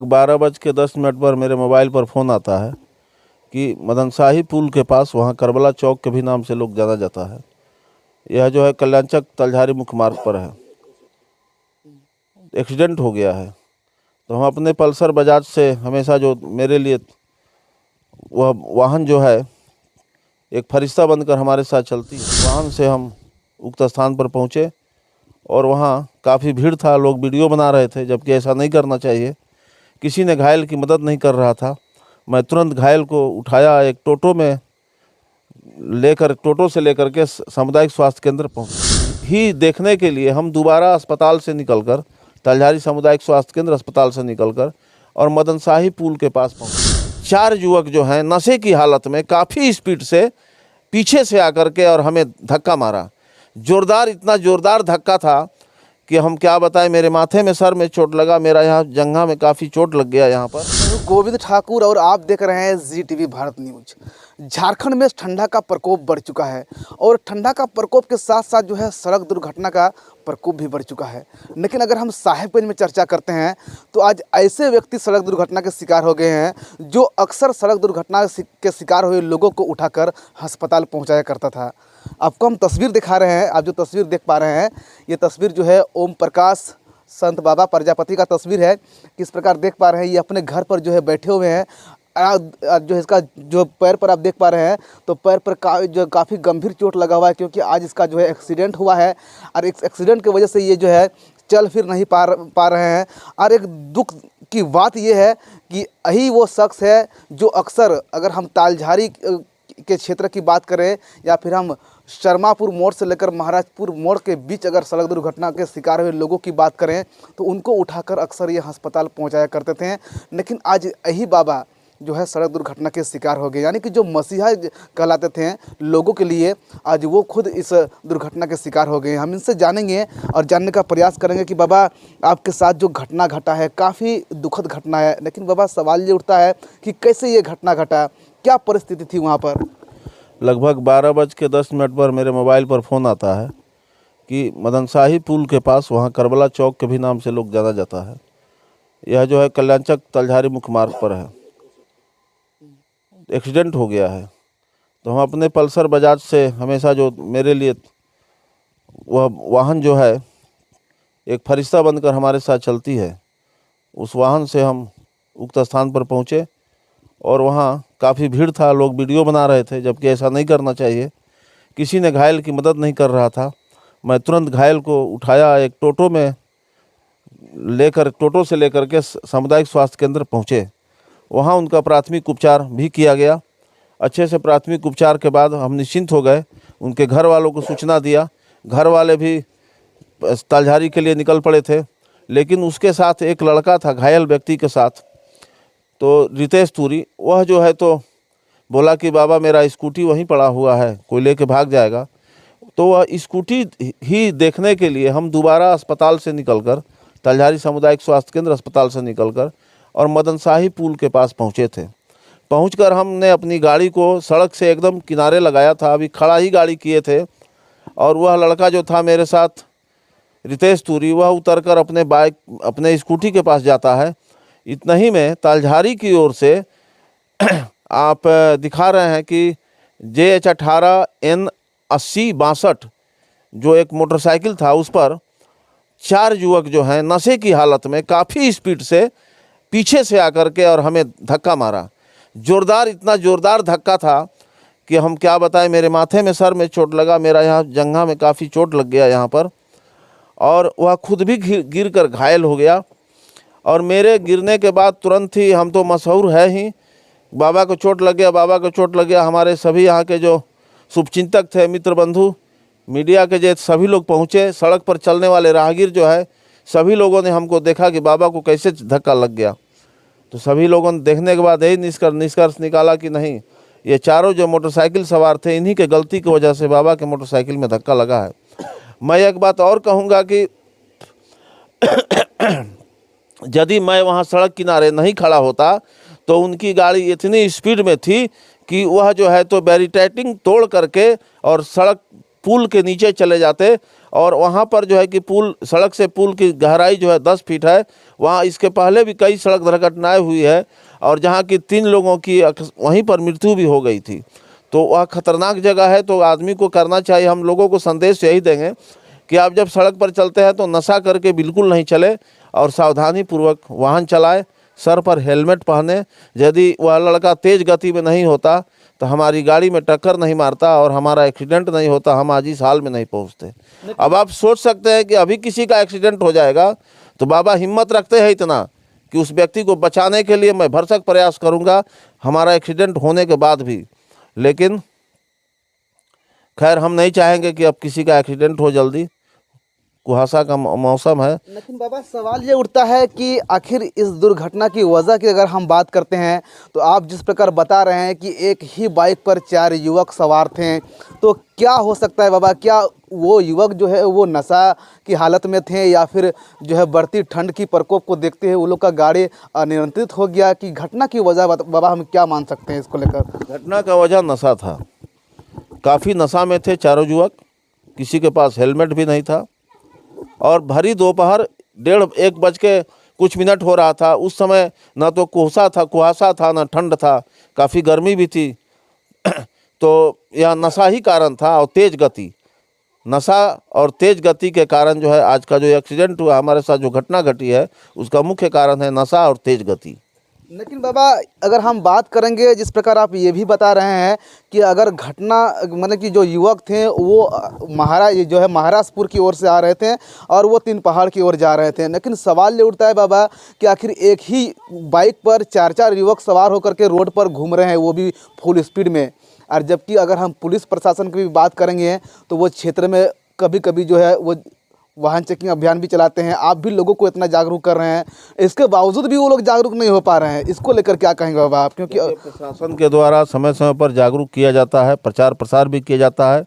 12:10 पर मेरे मोबाइल पर फ़ोन आता है कि मदन शाही पुल के पास, वहाँ करबला चौक के भी नाम से लोग जाना जाता है, यह जो है कल्याणचक तलझारी मुख्य मार्ग पर है। एक्सीडेंट हो गया है। तो हम अपने पल्सर बजाज से हमेशा, जो मेरे लिए वह वाहन जो है एक फरिश्ता बनकर हमारे साथ चलती, वाहन से हम उक्त स्थान पर पहुँचे और वहाँ काफ़ी भीड़ था, लोग वीडियो बना रहे थे, जबकि ऐसा नहीं करना चाहिए। किसी ने घायल की मदद नहीं कर रहा था। मैं तुरंत घायल को उठाया, एक टोटो से लेकर के सामुदायिक स्वास्थ्य केंद्र पहुँचे। ही देखने के लिए हम दोबारा अस्पताल से निकलकर, तलझारी सामुदायिक स्वास्थ्य केंद्र अस्पताल से निकलकर और मदन शाही पुल के पास पहुँचे। 4 युवक जो हैं नशे की हालत में काफ़ी स्पीड से पीछे से आकर के और हमें धक्का मारा। जोरदार, इतना जोरदार धक्का था कि हम क्या बताएं। मेरे माथे में, सर में चोट लगा, मेरा यहाँ जंघा में काफ़ी चोट लग गया यहाँ पर। गोविंद ठाकुर और आप देख रहे हैं ZTV भारत न्यूज। झारखंड में ठंडा का प्रकोप बढ़ चुका है और ठंडा का प्रकोप के साथ साथ जो है सड़क दुर्घटना का प्रकोप भी बढ़ चुका है। लेकिन अगर हम साहेबगंज में चर्चा करते हैं तो आज ऐसे व्यक्ति सड़क दुर्घटना के शिकार हो गए हैं जो अक्सर सड़क दुर्घटना के शिकार हुए लोगों को उठाकर अस्पताल पहुंचाया करता था। आपको हम तस्वीर दिखा रहे हैं। आप जो तस्वीर देख पा रहे हैं, ये तस्वीर जो है ओम प्रकाश संत बाबा प्रजापति का तस्वीर है। किस प्रकार देख पा रहे हैं, ये अपने घर पर जो है बैठे हुए हैं। जो इसका जो पैर पर आप देख पा रहे हैं, तो पैर पर काफ़ी गंभीर चोट लगा हुआ है, क्योंकि आज इसका जो है एक्सीडेंट हुआ है और इस एक्सीडेंट की वजह से ये जो है चल फिर नहीं पा रहे हैं। और एक दुख की बात ये है कि यही वो शख्स है जो अक्सर, अगर हम तालझारी के क्षेत्र की बात करें या फिर हम शर्मापुर मोड़ से लेकर महाराजपुर मोड़ के बीच अगर सड़क दुर्घटना के शिकार हुए लोगों की बात करें तो उनको उठाकर अक्सर ये अस्पताल पहुंचाया करते थे। लेकिन आज यही बाबा जो है सड़क दुर्घटना के शिकार हो गए, यानी कि जो मसीहा कहलाते थे लोगों के लिए, आज वो खुद इस दुर्घटना के शिकार हो गए। हम इनसे जानेंगे और जानने का प्रयास करेंगे कि बाबा, आपके साथ जो घटना घटा है काफ़ी दुखद घटना है, लेकिन बाबा सवाल ये उठता है कि कैसे ये घटना घटा, क्या परिस्थिति थी वहाँ पर? लगभग 12:10 पर मेरे मोबाइल पर फ़ोन आता है कि मदन शाही पुल के पास, वहाँ करबला चौक के भी नाम से लोग जाना जाता है, यह जो है कल्याणचक तलझारी मुख्य मार्ग पर है। एक्सीडेंट हो गया है। तो हम अपने पल्सर बजाज से हमेशा, जो मेरे लिए वह वाहन जो है एक फरिश्ता बनकर हमारे साथ चलती है, उस वाहन से हम उक्त स्थान पर पहुँचे और वहाँ काफ़ी भीड़ था, लोग वीडियो बना रहे थे, जबकि ऐसा नहीं करना चाहिए। किसी ने घायल की मदद नहीं कर रहा था। मैं तुरंत घायल को उठाया, एक टोटो से लेकर के सामुदायिक स्वास्थ्य केंद्र पहुँचे। वहाँ उनका प्राथमिक उपचार भी किया गया। अच्छे से प्राथमिक उपचार के बाद हम निश्चिंत हो गए। उनके घर वालों को सूचना दिया, घर वाले भी तालझारी के लिए निकल पड़े थे। लेकिन उसके साथ एक लड़का था घायल व्यक्ति के साथ, तो रितेश तुरी, वह जो है तो बोला कि बाबा मेरा स्कूटी वहीं पड़ा हुआ है, कोई लेके भाग जाएगा। तो वह स्कूटी ही देखने के लिए हम दोबारा अस्पताल से निकलकर, तलझारी सामुदायिक स्वास्थ्य केंद्र अस्पताल से निकलकर और मदन शाही पुल के पास पहुँचे थे। पहुंचकर हमने अपनी गाड़ी को सड़क से एकदम किनारे लगाया था, अभी खड़ा ही गाड़ी किए थे, और वह लड़का जो था मेरे साथ, रितेश तुरी, वह उतरकर अपने स्कूटी के पास जाता है। इतना ही में तालझारी की ओर से आप दिखा रहे हैं कि JH18N8062 जो एक मोटरसाइकिल था, उस पर 4 युवक जो हैं नशे की हालत में काफ़ी स्पीड से पीछे से आकर के और हमें धक्का मारा। जोरदार, इतना जोरदार धक्का था कि हम क्या बताएं। मेरे माथे में, सर में चोट लगा, मेरा यहाँ जंघा में काफ़ी चोट लग गया यहाँ पर, और वह खुद भी गिर कर घायल हो गया। और मेरे गिरने के बाद तुरंत ही, हम तो मशहूर है ही, बाबा को चोट लग गया, बाबा को चोट लग गया। हमारे सभी यहाँ के जो शुभचिंतक थे, मित्र बंधु, मीडिया के जो सभी लोग पहुँचे। सड़क पर चलने वाले राहगीर जो है, सभी लोगों ने हमको देखा कि बाबा को कैसे धक्का लग गया। तो सभी लोगों ने देखने के बाद यही निष्कर्ष निकाला कि नहीं, ये चारों जो मोटरसाइकिल सवार थे, इन्हीं के गलती की वजह से बाबा के मोटरसाइकिल में धक्का लगा है। मैं एक बात और कहूँगा कि यदि मैं वहाँ सड़क किनारे नहीं खड़ा होता तो उनकी गाड़ी इतनी स्पीड में थी कि वह जो है तो बैरिकेडिंग तोड़ करके और सड़क पुल के नीचे चले जाते। और वहाँ पर जो है कि सड़क से पुल की गहराई जो है 10 फीट है, वहाँ इसके पहले भी कई सड़क दुर्घटनाएं हुई है और जहाँ की 3 लोगों की वहीं पर मृत्यु भी हो गई थी। तो वह खतरनाक जगह है। तो आदमी को करना चाहिए, हम लोगों को संदेश यही देंगे कि आप जब सड़क पर चलते हैं तो नशा करके बिल्कुल नहीं चले और सावधानी पूर्वक वाहन चलाएं, सर पर हेलमेट पहने। यदि वह लड़का तेज़ गति में नहीं होता तो हमारी गाड़ी में टक्कर नहीं मारता और हमारा एक्सीडेंट नहीं होता, हम आज इस हाल में नहीं पहुंचते। अब आप सोच सकते हैं कि अभी किसी का एक्सीडेंट हो जाएगा तो बाबा हिम्मत रखते हैं इतना कि उस व्यक्ति को बचाने के लिए मैं भरसक प्रयास करूंगा, हमारा एक्सीडेंट होने के बाद भी। लेकिन खैर हम नहीं चाहेंगे कि अब किसी का एक्सीडेंट हो जल्दी, कुहासा का मौसम है। लेकिन बाबा सवाल ये उठता है कि आखिर इस दुर्घटना की वजह की अगर हम बात करते हैं तो आप जिस प्रकार बता रहे हैं कि एक ही बाइक पर 4 युवक सवार थे, तो क्या हो सकता है बाबा, क्या वो युवक जो है वो नशा की हालत में थे या फिर जो है बढ़ती ठंड की प्रकोप को देखते हुए वो लोग का गाड़ी अनियंत्रित हो गया कि घटना की वजह बाबा हम क्या मान सकते हैं इसको लेकर? घटना का वजह नशा था, काफ़ी नशा में थे चारों युवक, किसी के पास हेलमेट भी नहीं था और भरी दोपहर 1:30 बज के कुछ मिनट हो रहा था। उस समय ना तो कुहासा था ना ठंड था, काफ़ी गर्मी भी थी। तो यह नशा ही कारण था और तेज़ गति, नशा और तेज़ गति के कारण जो है आज का जो एक्सीडेंट हुआ, हमारे साथ जो घटना घटी है, उसका मुख्य कारण है नशा और तेज़ गति। लेकिन बाबा अगर हम बात करेंगे जिस प्रकार आप ये भी बता रहे हैं कि अगर घटना मतलब कि जो युवक थे वो महाराजपुर की ओर से आ रहे थे और वो 3 पहाड़ की ओर जा रहे थे, लेकिन सवाल ये उठता है बाबा कि आखिर एक ही बाइक पर 4 युवक सवार होकर के रोड पर घूम रहे हैं, वो भी फुल स्पीड में। और जबकि अगर हम पुलिस प्रशासन की भी बात करेंगे तो वो क्षेत्र में कभी कभी जो है वो वाहन चेकिंग अभियान भी चलाते हैं, आप भी लोगों को इतना जागरूक कर रहे हैं, इसके बावजूद भी वो लोग जागरूक नहीं हो पा रहे हैं। इसको लेकर क्या कहेंगे बाबा आप? क्योंकि प्रशासन के द्वारा समय समय पर जागरूक किया जाता है, प्रचार प्रसार भी किया जाता है,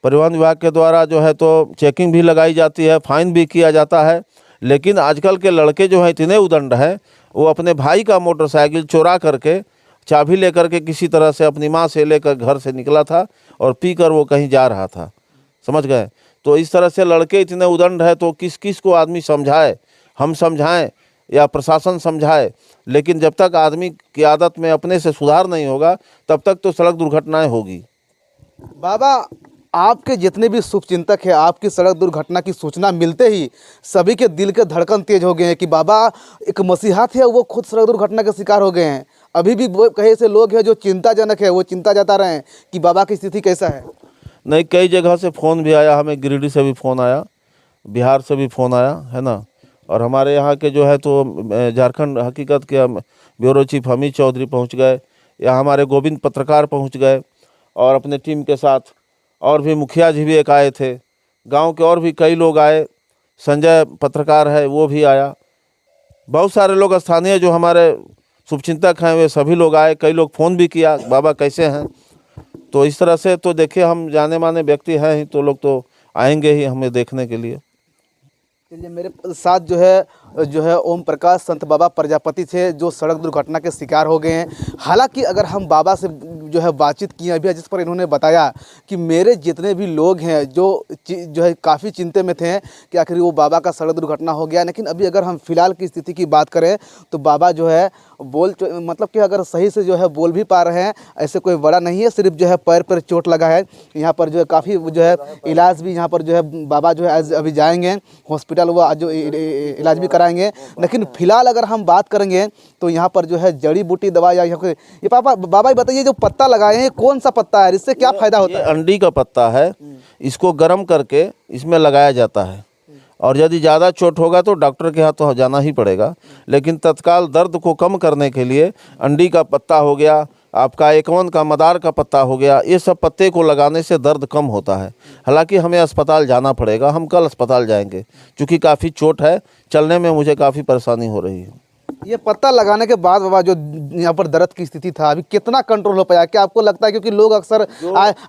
परिवहन विभाग के द्वारा जो है तो चेकिंग भी लगाई जाती है, फाइन भी किया जाता है। लेकिन आजकल के लड़के जो हैं इतने उदंड हैं, वो अपने भाई का मोटरसाइकिल चोरा करके चाबी लेकर के किसी तरह से अपनी माँ से लेकर घर से निकला था और पीकर वो कहीं जा रहा था, समझ गए। तो इस तरह से लड़के इतने उदंड है तो किस किस को आदमी समझाए, हम समझाएं या प्रशासन समझाए, लेकिन जब तक आदमी की आदत में अपने से सुधार नहीं होगा तब तक तो सड़क दुर्घटनाएं होगी। बाबा आपके जितने भी शुभचिंतक हैं, आपकी सड़क दुर्घटना की सूचना मिलते ही सभी के दिल के धड़कन तेज हो गए हैं कि बाबा एक मसीहा थे, वो खुद सड़क दुर्घटना के शिकार हो गए हैं। अभी भी कई से लोग हैं जो चिंताजनक है, वो चिंता जता रहे हैं कि बाबा की स्थिति कैसा है। नहीं, कई जगह से फ़ोन भी आया, हमें गिरिडीह से भी फ़ोन आया, बिहार से भी फ़ोन आया है ना। और हमारे यहाँ के जो है तो झारखंड हकीकत के ब्यूरो चीफ हमीद चौधरी पहुँच गए, या हमारे गोविंद पत्रकार पहुँच गए और अपने टीम के साथ, और भी मुखिया जी भी एक आए थे, गांव के और भी कई लोग आए, संजय पत्रकार है वो भी आया, बहुत सारे लोग स्थानीय जो हमारे शुभचिंतक हैं वे सभी लोग आए। कई लोग फ़ोन भी किया, बाबा कैसे हैं। तो इस तरह से तो देखिए हम जाने माने व्यक्ति हैं ही, तो लोग तो आएंगे ही हमें देखने के लिए। चलिए, मेरे साथ जो है ओम प्रकाश संत बाबा प्रजापति थे जो सड़क दुर्घटना के शिकार हो गए हैं। हालांकि अगर हम बाबा से जो है बातचीत की अभी, जिस पर इन्होंने बताया कि मेरे जितने भी लोग हैं जो है काफ़ी चिंता में थे कि आखिर वो बाबा का सड़क दुर्घटना हो गया। लेकिन अभी अगर हम फिलहाल की स्थिति की बात करें तो बाबा जो है मतलब कि अगर सही से जो है बोल भी पा रहे हैं, ऐसे कोई बड़ा नहीं है, सिर्फ जो है पैर पर चोट लगा है। यहाँ पर जो है काफ़ी जो है इलाज भी यहाँ पर जो है बाबा जो है अभी जाएंगे हॉस्पिटल, वो आज जो इलाज भी कराएंगे। लेकिन फिलहाल अगर हम बात करेंगे तो यहाँ पर जो है जड़ी बूटी दवा या ये बाबा बताइए, जो पत्ता लगाए हैं कौन सा पत्ता है, इससे क्या फायदा होता है? अंडी का पत्ता है, इसको गर्म करके इसमें लगाया जाता है और यदि ज़्यादा चोट होगा तो डॉक्टर के यहाँ तो जाना ही पड़ेगा। लेकिन तत्काल दर्द को कम करने के लिए अंडी का पत्ता हो गया, आपका एकवन का मदार का पत्ता हो गया, ये सब पत्ते को लगाने से दर्द कम होता है। हालांकि हमें अस्पताल जाना पड़ेगा, हम कल अस्पताल जाएंगे क्योंकि काफ़ी चोट है, चलने में मुझे काफ़ी परेशानी हो रही है। ये पत्ता लगाने के बाद बाबा जो यहाँ पर दर्द की स्थिति था अभी कितना कंट्रोल हो पाया, क्या आपको लगता है? क्योंकि लोग अक्सर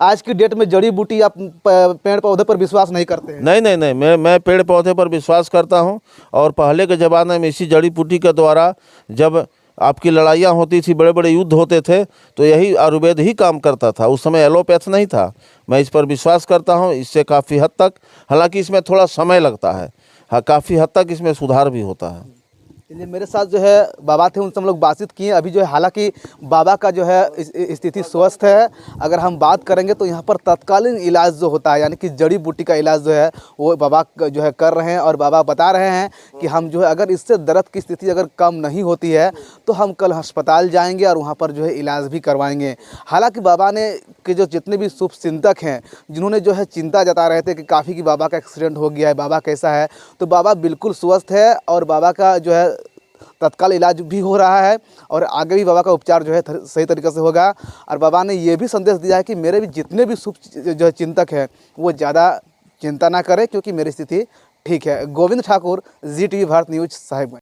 आज की डेट में जड़ी बूटी या पेड़ पौधे पर विश्वास नहीं करते हैं। नहीं, मैं पेड़ पौधे पर विश्वास करता हूँ। और पहले के ज़माने में इसी जड़ी बूटी के द्वारा जब आपकी लड़ाइयाँ होती थी, बड़े बड़े युद्ध होते थे, तो यही आयुर्वेद ही काम करता था। उस समय एलोपैथ नहीं था। मैं इस पर विश्वास करता हूँ, इससे काफ़ी हद तक, हालांकि इसमें थोड़ा समय लगता है, हाँ, काफ़ी हद तक इसमें सुधार भी होता है। चलिए, मेरे साथ जो है बाबा थे, उनसे हम लोग बातचीत किए। अभी जो है हालांकि बाबा का जो है स्थिति स्वस्थ है। अगर हम बात करेंगे तो यहाँ पर तत्कालीन इलाज जो होता है, यानी कि जड़ी बूटी का इलाज जो है वो बाबा जो है कर रहे हैं। और बाबा बता रहे हैं कि हम जो है अगर इससे दर्द की स्थिति अगर कम नहीं होती है तो हम कल अस्पताल जाएंगे और वहाँ पर जो है इलाज भी करवाएंगे। हालांकि बाबा ने के जो जितने भी शुभ चिंतक हैं, जिन्होंने जो है चिंता जता रहे थे कि काफ़ी कि बाबा का एक्सीडेंट हो गया है, बाबा कैसा है, तो बाबा बिल्कुल स्वस्थ है और बाबा का जो है तत्काल इलाज भी हो रहा है और आगे भी बाबा का उपचार जो है सही तरीके से होगा। और बाबा ने ये भी संदेश दिया है कि मेरे भी जितने भी शुभ जो है चिंतक हैं वो ज़्यादा चिंता ना करें, क्योंकि मेरी स्थिति ठीक है। गोविंद ठाकुर, जी टीवी भारत न्यूज़, साहिबगंज।